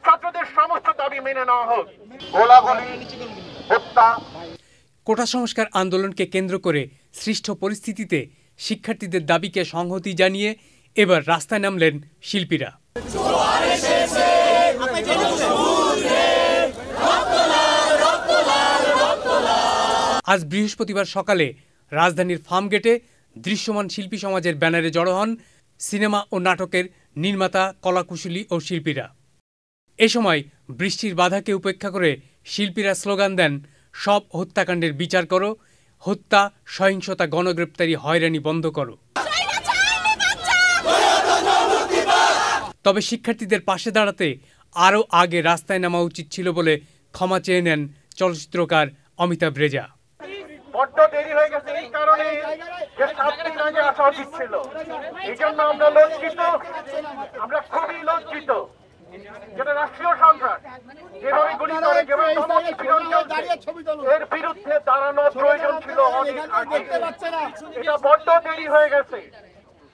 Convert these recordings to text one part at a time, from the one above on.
ছাত্রদের সমস্ত দাবি মেনে নেওয়া হোক। গোলাগুলি, হত্যা। কোটা সংস্কার আন্দোলনকে কেন্দ্র করে সৃষ্ট পরিস্থিতিতে শিক্ষার্থীদের দাবিকে সংহতি জানিয়ে এবার রাস্তায় নামলেন শিল্পীরা। আজ বৃহস্পতিবার সকালে রাজধানীর ফার্মগেটে দৃশ্যমান শিল্পী সমাজের ব্যানারে জড়ো হন সিনেমা ও নাটকের নির্মাতা, কলাকুশলী ও শিল্পীরা। এ সময় বৃষ্টির বাধাকে উপেক্ষা করে শিল্পীরা স্লোগান দেন, সব হত্যাকাণ্ডের বিচার করো, হত্যা, সহিংসতা, গণগ্রেপ্তারি, হয়রানি বন্ধ করো। তবে শিক্ষার্থীদের পাশে দাঁড়াতে আরও আগে রাস্তায় নামা উচিত ছিল বলে ক্ষমা চেয়ে নেন চলচ্চিত্রকার অমিতাভ রেজা। বড্ড দেরি হয়ে গেছে এই কারণে যে 7 দিন আগে আসা উচিত ছিল। এই জন্য আমরা লজ্জিত, আমরা খুবই লজ্জিত। যেটা রাষ্ট্রীয় সরকার যেভাবে গুলি করে, যেভাবে এর বিরুদ্ধে দাঁড়ানো প্রয়োজন ছিল অনেক আগে। এটা বড্ড দেরি হয়ে গেছে।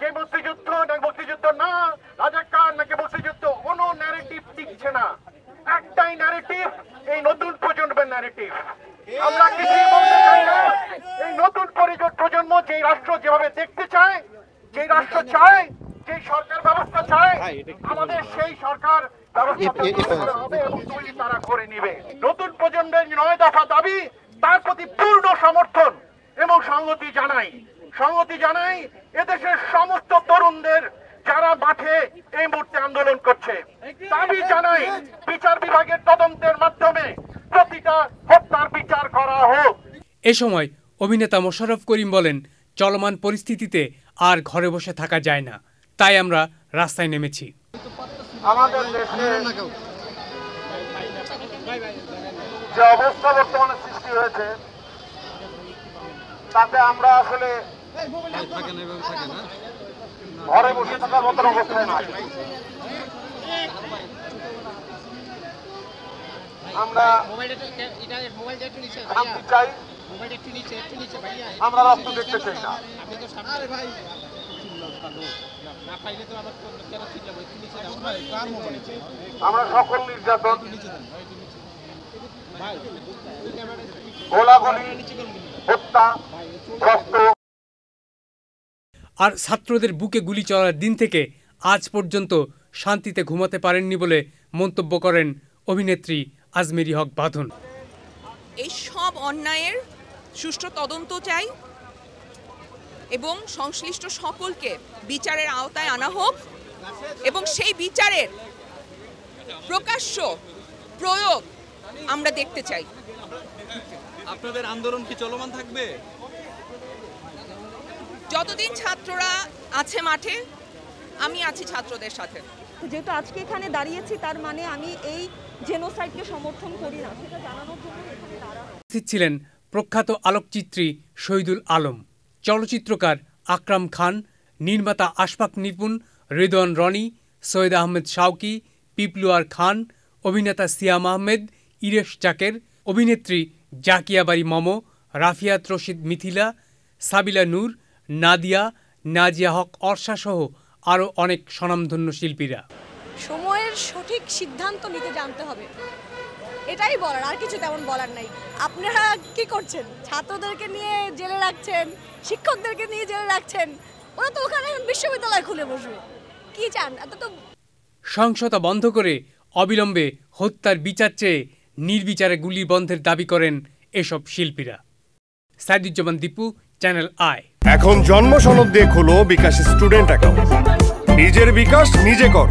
যে মুক্তিযুদ্ধ না মুক্তিযুদ্ধ না, রাজাকার নাকি মুক্তিযুদ্ধ, কোনো ন্যারেটিভ টিকছে না। একটাই ন্যারেটিভ, এই নতুন প্রজন্মের ন্যারেটিভ। আমরা কিছুই বলতে চাই না। এই নতুন প্রজন্ম যে রাষ্ট্র যেভাবে দেখতে চায়, যে রাষ্ট্র চায়, যে সরকার ব্যবস্থা চায়, আমাদের সেই সরকার ব্যবস্থা হবে এবং তৈরি তারা করে নিবে। নতুন প্রজন্মের 9 দফা দাবি, তার প্রতি পূর্ণ সমর্থন এবং সংহতি জানাই এদেশের সমস্ত তরুণদের যারা মাঠে এই মুহূর্তে আন্দোলন করছে। দাবি জানাই বিচার বিভাগের তদন্তের মাধ্যমে প্রতিটা হত্যার বিচার করা হোক। এ সময় অভিনেতা মোশাররফ করিম বলেন, চলমান পরিস্থিতিতে আর ঘরে বসে থাকা যায় না, তাই আমরা রাস্তায় নেমেছি। আমাদের দেশে যে অবস্থা বর্তমানে সৃষ্টি হয়েছে তাতে আমরা আসলে ঘরে বসে থাকার মতন অবস্থায় নাই। আমরা শান্তি চাই, আমরা রক্ত দেখতে চাই না। আমরা সকল নির্যাতন, গোলাগুলি, হত্যা, রক্ত। আর ছাত্রদের বুকে গুলি চলার দিন থেকে আজ পর্যন্ত শান্তিতে ঘুমাতে পারেননি বলে মন্তব্য করেন অভিনেত্রী আজমেরী হক বাঁধন। এই সব অন্যায়ের সুষ্ঠু তদন্ত চাই এবং সংশ্লিষ্ট সকলকে বিচারের আওতায় আনা হোক এবং সেই বিচারের প্রকাশ্য প্রয়োগ আমরা দেখতে চাই। আপনাদের আন্দোলন কি চলমান থাকবে? যতদিন ছাত্ররা আছে মাঠে, আমি আছি ছাত্রদের সাথে। যেহেতু আজকে এখানে দাঁড়িয়েছি, তার মানে আমি এই জেনোসাইডকে সমর্থন করি না, সেটা জানানোর জন্য এখানে দাঁড়ানো। উপস্থিত ছিলেন প্রখ্যাত আলোকচিত্রী শহীদুল আলম, চলচ্চিত্রকার আকরাম খান, নির্মাতা আশফাক নিপুণ, রিদওয়ান রনি, সৈয়দ আহমেদ শাওকি, পিপলুয়ার খান, অভিনেতা সিয়াম আহমেদ, ইরেশ জাকের, অভিনেত্রী জাকিয়া বারি মম, রাফিয়াত রশিদ মিথিলা, সাবিলা নূর, নাদিয়া, নাজিয়া হক অর্ষা সহ আরও অনেক স্বনামধন্য শিল্পীরা। সময়ের সঠিক সিদ্ধান্ত নিতে জানতে হবে, এটাই বলার, আর কিছু তেমন বলার নাই। আপনারা কি করছেন? ছাত্রদেরকে নিয়ে জেলে রাখছেন, শিক্ষকদেরকে নিয়ে জেলে রাখছেন, ওরা তো ওখানে বিশ্ববিদ্যালয় খুলে বসবে। কি চান? এত তো সহিংসতা বন্ধ করে অবিলম্বে হত্যার বিচার চেয়ে নির্বিচারে গুলি বন্ধের দাবি করেন এসব শিল্পীরা। Saiduzzaman Dipu, channel I. এখন জন্ম সনদ দিয়ে খোলো বিকাশ স্টুডেন্ট অ্যাকাউন্ট। নিজের বিকাশ নিজে কর।